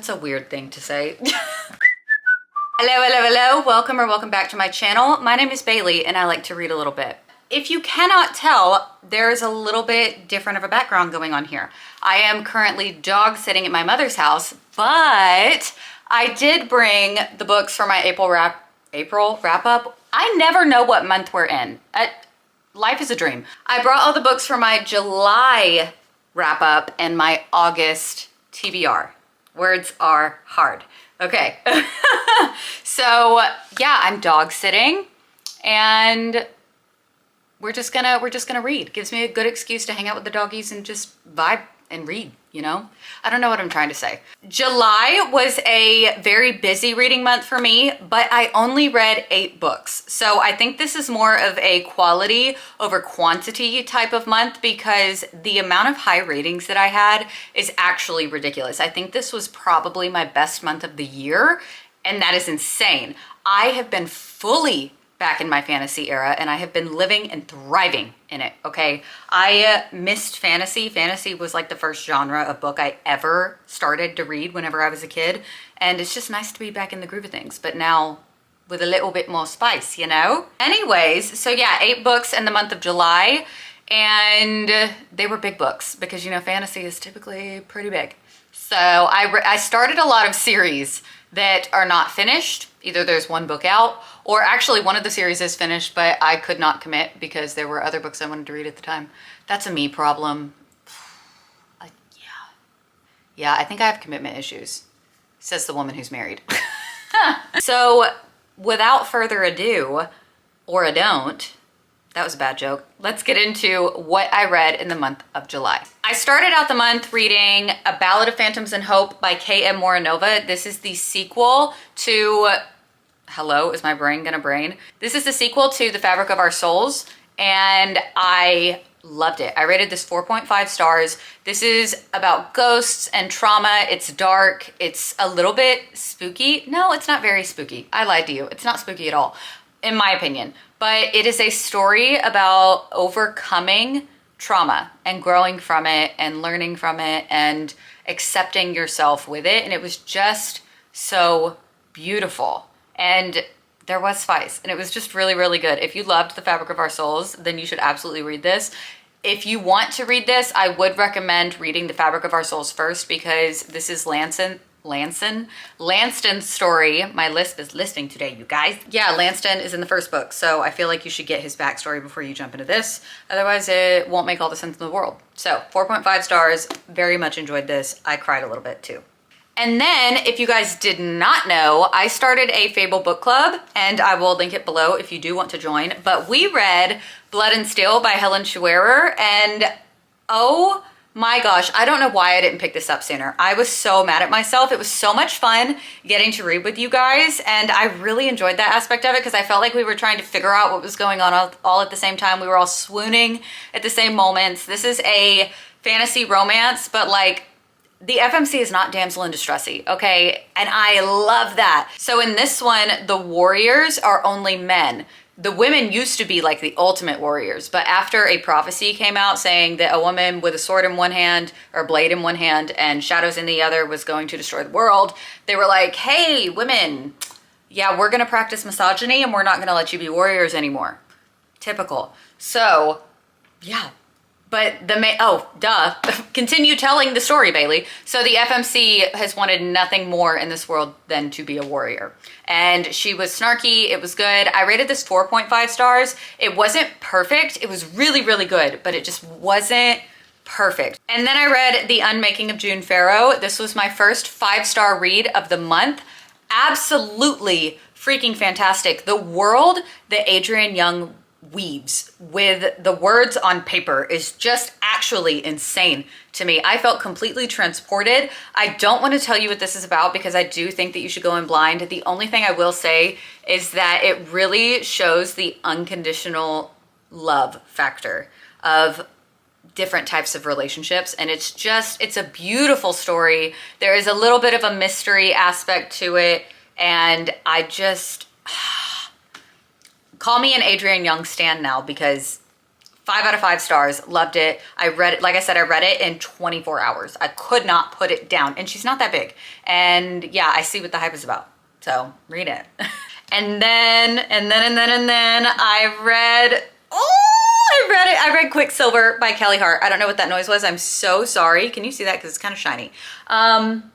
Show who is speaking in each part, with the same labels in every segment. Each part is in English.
Speaker 1: That's a weird thing to say. Hello, hello, hello. Welcome or welcome back to my channel. My name is Bailey and I like to read a little bit. If you cannot tell, there's a little bit different of a background going on here. I am currently dog sitting at my mother's house, but I did bring the books for my April wrap up. I never know what month we're in. Life is a dream. I brought all the books for my July wrap up and my August TBR. Words are hard. Okay. So yeah, I'm dog sitting and we're just gonna read. Gives me a good excuse to hang out with the doggies and just vibe and read, you know? I don't know what I'm trying to say. July was a very busy reading month for me, but I only read 8 books. So I think this is more of a quality over quantity type of month because the amount of high ratings that I had is actually ridiculous. I think this was probably my best month of the year, and that is insane. I have been fully back in my fantasy era and I have been living and thriving in it, okay? I missed fantasy. Fantasy was like the first genre of book I ever started to read whenever I was a kid. And it's just nice to be back in the groove of things, but now with a little bit more spice, you know? Anyways, so yeah, 8 books in the month of July and they were big books because, you know, fantasy is typically pretty big. So I started a lot of series that are not finished. Either there's one book out, or actually one of the series is finished, but I could not commit because there were other books I wanted to read at the time. That's a me problem. Yeah, I think I have commitment issues, says the woman who's married. So without further ado, or a don't, that was a bad joke. Let's get into what I read in the month of July. I started out the month reading A Ballad of Phantoms and Hope by K.M. Moranova. This is the sequel to, hello, is my brain gonna brain? This is the sequel to The Fabric of Our Souls, and I loved it. I rated this 4.5 stars. This is about ghosts and trauma. It's dark. It's a little bit spooky. No, it's not very spooky. I lied to you. It's not spooky at all, in my opinion. But it is a story about overcoming trauma and growing from it and learning from it and accepting yourself with it. And it was just so beautiful. And there was spice. And it was just really, really good. If you loved The Fabric of Our Souls, then you should absolutely read this. If you want to read this, I would recommend reading The Fabric of Our Souls first because this is Lanston's story. My lisp is listing today, you guys. Yeah, Lanston is in the first book, so I feel like you should get his backstory before you jump into this. Otherwise, it won't make all the sense in the world. So 4.5 stars, very much enjoyed this. I cried a little bit too. And then, if you guys did not know, I started a Fable book club, and I will link it below if you do want to join. But we read Blood and Steel by Helen Schwerer, and oh my gosh, I don't know why I didn't pick this up sooner. I was so mad at myself. It was so much fun getting to read with you guys, and I really enjoyed that aspect of it because I felt like we were trying to figure out what was going on all at the same time. We were all swooning at the same moments. This is a fantasy romance, but like, the FMC is not damsel in distressy, okay? And I love that. So in this one, the warriors are only men. The women used to be like the ultimate warriors, but after a prophecy came out saying that a woman with a sword in one hand or a blade in one hand and shadows in the other was going to destroy the world, they were like, hey, women, yeah, we're gonna practice misogyny and we're not gonna let you be warriors anymore. Typical. So, yeah. But continue telling the story, Bailey. So the FMC has wanted nothing more in this world than to be a warrior. And she was snarky, it was good. I rated this 4.5 stars. It wasn't perfect, it was really, really good, but it just wasn't perfect. And then I read The Unmaking of June Farrow. This was my first 5-star read of the month. Absolutely freaking fantastic. The world that Adrienne Young weaves with the words on paper is just actually insane to me. I felt completely transported. I don't want to tell you what this is about because I do think that you should go in blind. The only thing I will say is that it really shows the unconditional love factor of different types of relationships, and it's a beautiful story. There is a little bit of a mystery aspect to it, and I just call me an Adrienne Young stan now because 5 out of 5 stars. Loved it. I read it, like I said, I read it in 24 hours. I could not put it down. And she's not that big. And yeah, I see what the hype is about. So read it. And then I read, I read Quicksilver by Kelly Hart. I don't know what that noise was. I'm so sorry. Can you see that? Because it's kind of shiny. I'm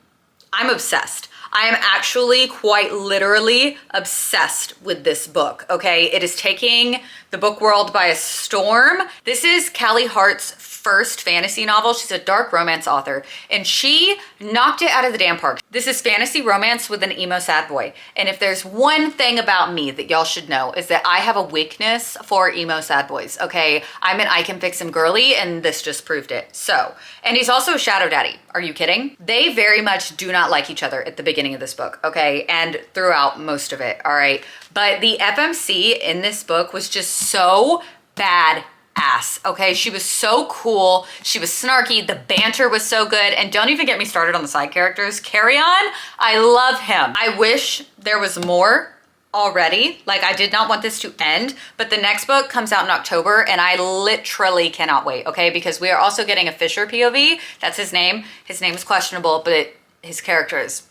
Speaker 1: obsessed. I am actually quite literally obsessed with this book, okay? It is taking the book world by a storm. This is Kelly Hart's first fantasy novel. She's a dark romance author, and she knocked it out of the damn park. This is fantasy romance with an emo sad boy. And if there's one thing about me that y'all should know is that I have a weakness for emo sad boys, okay? I can fix him girly, and this just proved it. So, and he's also a shadow daddy. Are you kidding? They very much do not like each other at the beginning of this book, okay? And throughout most of it, all right? But the FMC in this book was just so bad ass, okay? She was so cool. She was snarky. The banter was so good. And don't even get me started on the side characters. Carry On, I love him. I wish there was more already. Like, I did not want this to end, but the next book comes out in October and I literally cannot wait, okay? Because we are also getting a Fisher POV. That's his name. His name is questionable, but his character is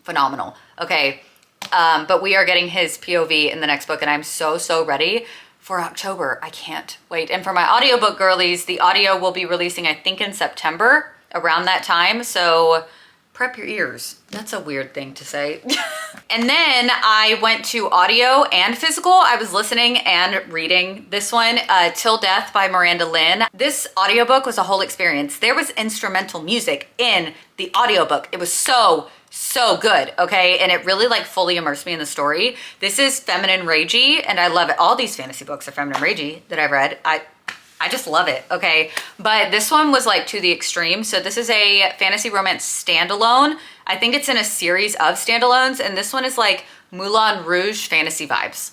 Speaker 1: phenomenal, okay? But we are getting his POV in the next book and I'm so ready for October. I can't wait. And for my audiobook girlies, the audio will be releasing, I think, in September, around that time. So prep your ears. That's a weird thing to say. And then I went to audio and physical. I was listening and reading this one, Till Death by Miranda Lynn. This audiobook was a whole experience. There was instrumental music in the audiobook. It was so good, okay? And it really like fully immersed me in the story. This is feminine ragey, and I love it. All these fantasy books are feminine ragey that I've read. I just love it, okay? But this one was like to the extreme. So this is a fantasy romance standalone. I think it's in a series of standalones, and this one is like Moulin Rouge fantasy vibes.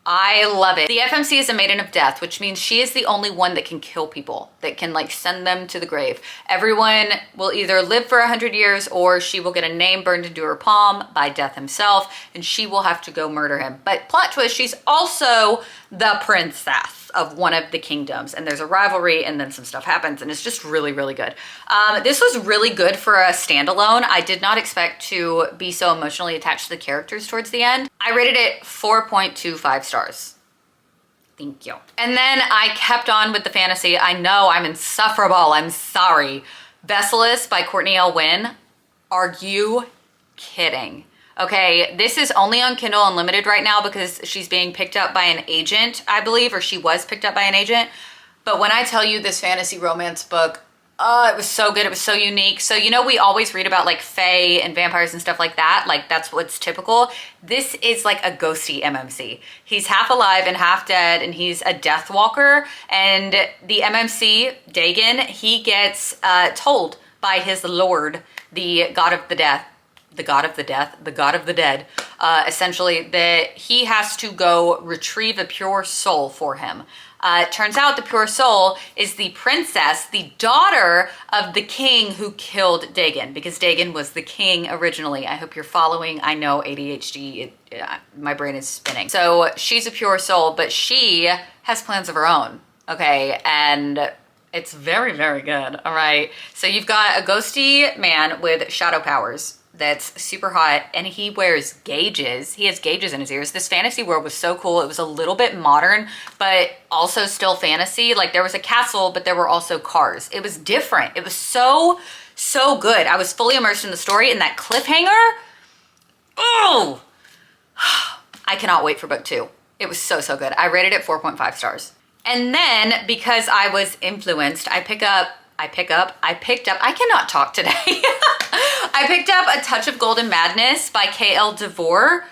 Speaker 1: I love it. The FMC is a maiden of death, which means she is the only one that can kill people, that can like send them to the grave. Everyone will either live for 100 years or she will get a name burned into her palm by Death himself, and she will have to go murder him. But plot twist, she's also the princess of one of the kingdoms, and there's a rivalry, and then some stuff happens, and it's just really good. This was really good for a standalone. I did not expect to be so emotionally attached to the characters towards the end. I rated it 4.25 stars. Thank you. And then I kept on with the fantasy. I know I'm insufferable. I'm sorry. Besties by Courtney L. Wynn. Are you kidding? Okay, this is only on Kindle Unlimited right now because she's being picked up by an agent, I believe, or she was picked up by an agent. But when I tell you this fantasy romance book, oh, it was so good. It was so unique. So, you know, we always read about like fae and vampires and stuff like that. Like that's what's typical. This is like a ghosty MMC. He's half alive and half dead, and he's a death walker. And the MMC, Dagon, he gets told by his lord, the god of the death, the god of the dead, essentially, that he has to go retrieve a pure soul for him. It turns out the pure soul is the princess, the daughter of the king who killed Dagon, because Dagon was the king originally. I hope you're following. I know ADHD, my brain is spinning. So she's a pure soul, but she has plans of her own, okay? And it's very good, all right? So you've got a ghosty man with shadow powers that's super hot, and he wears gauges. He has gauges in his ears. This fantasy world was so cool. It was a little bit modern, but also still fantasy. Like there was a castle, but there were also cars. It was different. It was so good. I was fully immersed in the story, and that cliffhanger, oh, I cannot wait for book 2. It was so good. I rated it 4.5 stars. And then because I was influenced, I picked up, I cannot talk today. I picked up A Touch of Golden Madness by K.L. DeVore.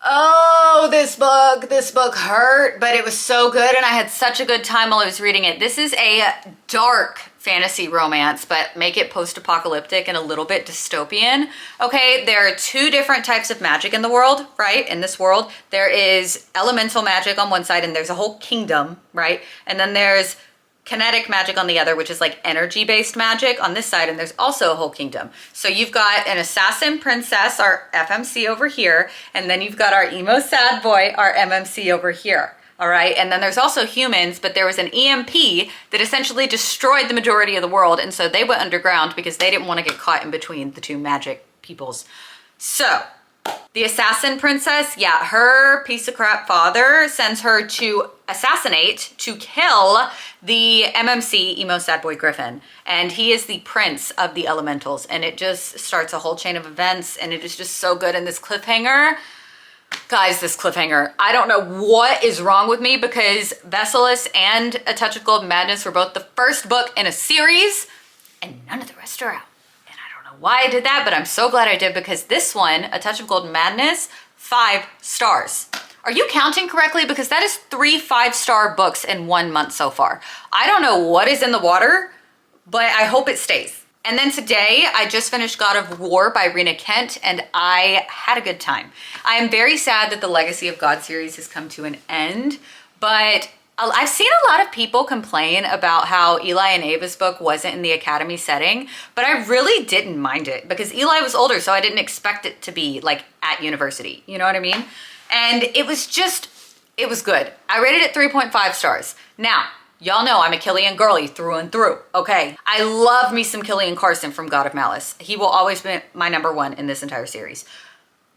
Speaker 1: Oh, this book hurt, but it was so good, and I had such a good time while I was reading it. This is a dark fantasy romance, but make it post-apocalyptic and a little bit dystopian. Okay, there are 2 different types of magic in the world, right? In this world, there is elemental magic on one side, and there's a whole kingdom, right? And then there's kinetic magic on the other, which is like energy-based magic on this side, and there's also a whole kingdom. So you've got an assassin princess, our FMC over here, and then you've got our emo sad boy, our MMC over here. All right. And then there's also humans, but there was an EMP that essentially destroyed the majority of the world. And so they went underground because they didn't want to get caught in between the two magic peoples. So the assassin princess, yeah, her piece of crap father sends her to assassinate, to kill the MMC, emo sad boy Griffin. And he is the prince of the elementals. And it just starts a whole chain of events. And it is just so good in this cliffhanger. Guys, this cliffhanger, I don't know what is wrong with me, because Vesselus and A Touch of Golden Madness were both the first book in a series, and none of the rest are out. And I don't know why I did that, but I'm so glad I did, because this one, A Touch of Golden Madness, 5 stars. Are you counting correctly? Because that is 3 5-star books in 1 month so far. I don't know what is in the water, but I hope it stays. And then today, I just finished God of War by Rena Kent, and I had a good time. I am very sad that the Legacy of God series has come to an end, but I've seen a lot of people complain about how Eli and Ava's book wasn't in the academy setting, but I really didn't mind it, because Eli was older, so I didn't expect it to be like at university. You know what I mean? And it was good. I rated it 3.5 stars. Now, y'all know I'm a Killian girly through and through, okay? I love me some Killian Carson from God of Malice. He will always be my #1 in this entire series.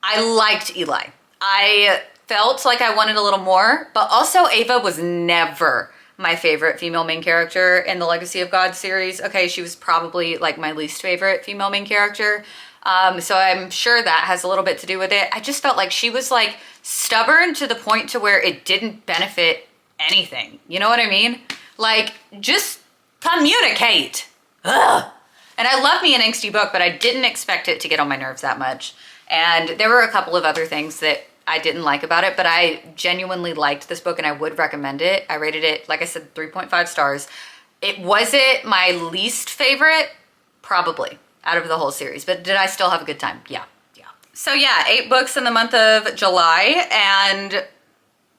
Speaker 1: I liked Eli. I felt like I wanted a little more, but also Ava was never my favorite female main character in the Legacy of God series. Okay, she was probably like my least favorite female main character. So I'm sure that has a little bit to do with it. I just felt like she was like stubborn to the point to where it didn't benefit anything. You know what I mean? Like, just communicate. Ugh. And I love me an angsty book, but I didn't expect it to get on my nerves that much. And there were a couple of other things that I didn't like about it, but I genuinely liked this book and I would recommend it. I rated it, like I said, 3.5 stars. Was it my least favorite? Probably, out of the whole series. But did I still have a good time? Yeah. So yeah, 8 books in the month of July, and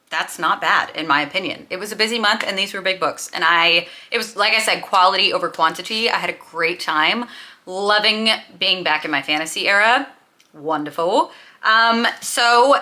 Speaker 1: that's not bad in my opinion. It was a busy month and these were big books. And it was, like I said, quality over quantity. I had a great time. Loving being back in my fantasy era. Wonderful. So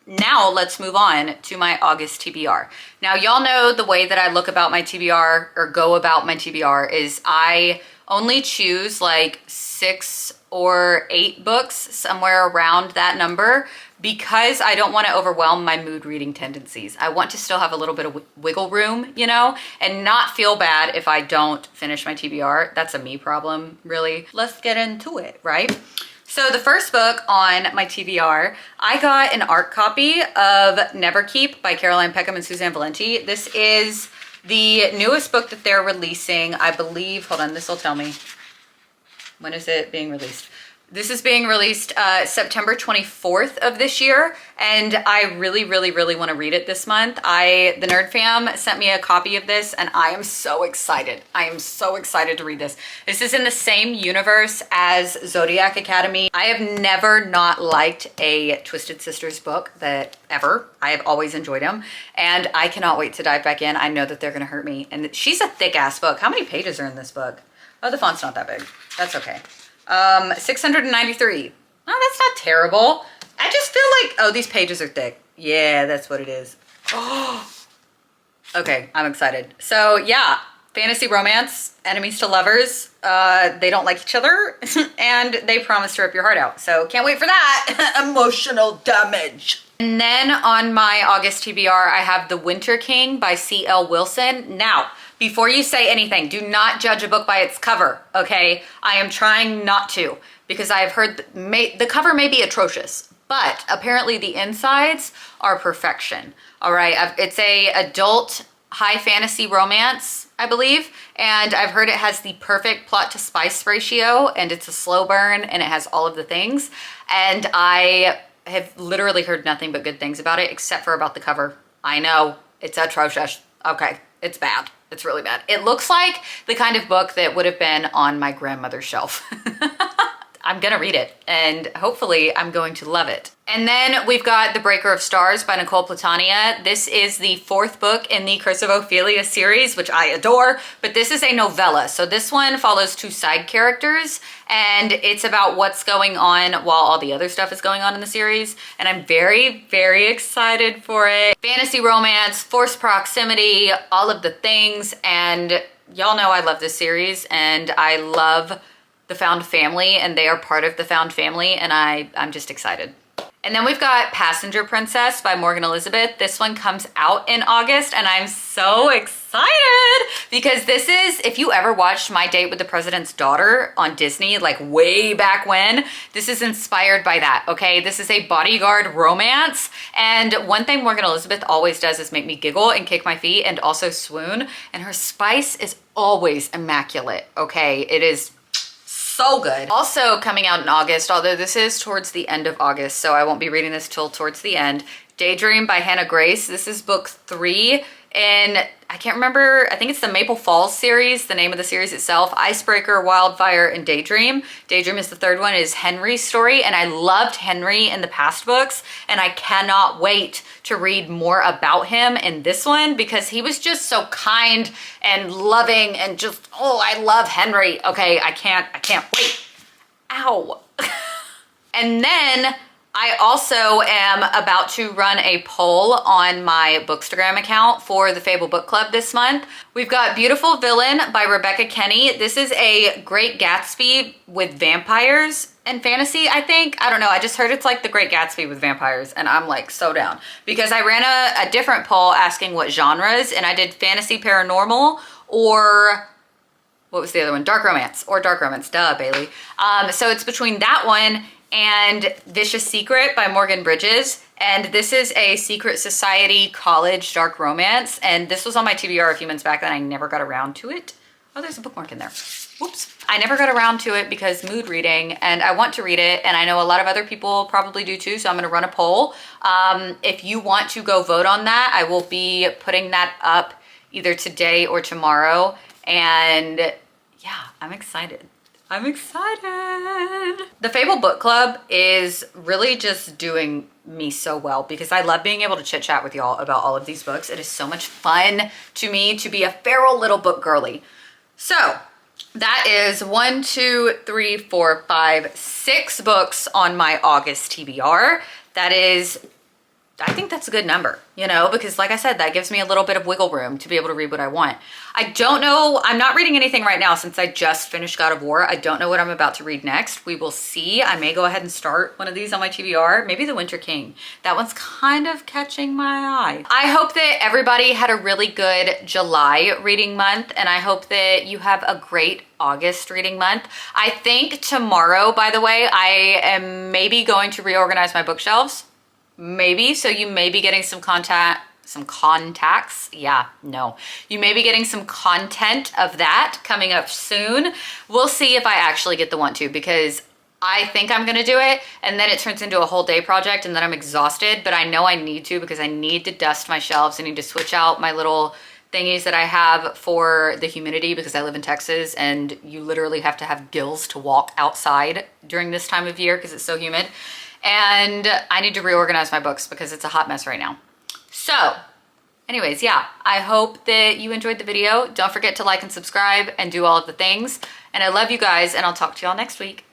Speaker 1: now let's move on to my August TBR. Now y'all know the way that I look about my TBR or go about my TBR is I only choose like 6 or 8 books, somewhere around that number, because I don't want to overwhelm my mood reading tendencies. I want to still have a little bit of wiggle room, you know, and not feel bad if I don't finish my TBR. That's a me problem, really. Let's get into it, right? So the first book on my TBR, I got an art copy of Neverkeep by Caroline Peckham and Suzanne Valenti. This is the newest book that they're releasing, I believe. Hold on, this will tell me. When is it being released? This is being released September 24th of this year, and I really want to read it this month. The Nerd Fam sent me a copy of this, and I am so excited. I am so excited to read this. This is in the same universe as Zodiac Academy. I have never not liked a Twisted Sisters book ever. I have always enjoyed them, and I cannot wait to dive back in. I know that they're going to hurt me, and she's a thick-ass book. How many pages are in this book? Oh, the font's not that big. That's okay. 693. Oh, that's not terrible. I just feel like, oh, these pages are thick. Yeah, that's what it is. Oh, okay, I'm excited. So yeah, fantasy romance, enemies to lovers. They don't like each other and they promise to rip your heart out. So can't wait for that. Emotional damage. And then on my August TBR, I have The Winter King by C.L. Wilson. Now, before you say anything, do not judge a book by its cover, okay? I am trying not to, because I have heard the cover may be atrocious, but apparently the insides are perfection, all right? It's a adult high fantasy romance, I believe, and I've heard it has the perfect plot to spice ratio, and it's a slow burn, and it has all of the things, and I have literally heard nothing but good things about it, except for about the cover. I know, it's atrocious. Okay, it's bad. It's really bad. It looks like the kind of book that would have been on my grandmother's shelf. I'm gonna read it and hopefully I'm going to love it. And then we've got The Breaker of Stars by Nicole Platania. This is the 4th book in the Curse of Ophelia series, which I adore, but this is a novella. So this one follows 2 side characters and it's about what's going on while all the other stuff is going on in the series. And I'm very, very excited for it. Fantasy romance, forced proximity, all of the things. And y'all know I love this series and I love the found family and they are part of the found family and I'm just excited. And then we've got Passenger Princess by Morgan Elizabeth. This one comes out in August and I'm so excited because this is, if you ever watched My Date with the President's Daughter on Disney, like way back when, this is inspired by that, okay? This is a bodyguard romance. And one thing Morgan Elizabeth always does is make me giggle and kick my feet and also swoon. And her spice is always immaculate, okay? It is so good. Also coming out in August, although this is towards the end of August, so I won't be reading this till towards the end. Daydream by Hannah Grace. This is book 3 in, I can't remember, I think it's the Maple Falls series, the name of the series itself. Icebreaker, Wildfire, and Daydream. Daydream is the 3rd one, is Henry's story, and I loved Henry in the past books, and I cannot wait to read more about him in this one because he was just so kind and loving and just, oh, I love Henry. Okay, I can't wait. Ow. And then I also am about to run a poll on my Bookstagram account for the Fable Book Club this month. We've got Beautiful Villain by Rebecca Kenny. This is a Great Gatsby with vampires and fantasy, I think. I don't know, I just heard it's like the Great Gatsby with vampires and I'm like so down. Because I ran a different poll asking what genres and I did fantasy paranormal or what was the other one? Dark romance or dark romance, duh, Bailey. So it's between that one and Vicious Secret by Morgan Bridges. And this is a secret society college dark romance. And this was on my TBR a few months back and I never got around to it. Oh, there's a bookmark in there. Whoops. I never got around to it because mood reading and I want to read it. And I know a lot of other people probably do too. So I'm gonna run a poll. If you want to go vote on that, I will be putting that up either today or tomorrow. And yeah, I'm excited. I'm excited. The Fable Book Club is really just doing me so well because I love being able to chit chat with y'all about all of these books. It is so much fun to me to be a feral little book girly. So that is 1, 2, 3, 4, 5, 6 books on my August TBR. That is, I think that's a good number, you know, because like I said, that gives me a little bit of wiggle room to be able to read what I want. I don't know, I'm not reading anything right now since I just finished God of War. I don't know what I'm about to read next. We will see. I may go ahead and start one of these on my TBR, maybe The Winter King. That one's kind of catching my eye. I hope that everybody had a really good July reading month and I hope that you have a great August reading month. I think tomorrow, by the way, I am maybe going to reorganize my bookshelves. Maybe, so you may be getting some contacts. Yeah, no. You may be getting some content of that coming up soon. We'll see if I actually get the want to because I think I'm gonna do it and then it turns into a whole day project and then I'm exhausted, but I know I need to because I need to dust my shelves. I need to switch out my little thingies that I have for the humidity because I live in Texas and you literally have to have gills to walk outside during this time of year because it's so humid. And I need to reorganize my books because it's a hot mess right now. So anyways, yeah, I hope that you enjoyed the video. Don't forget to like and subscribe and do all of the things. And I love you guys and I'll talk to y'all next week.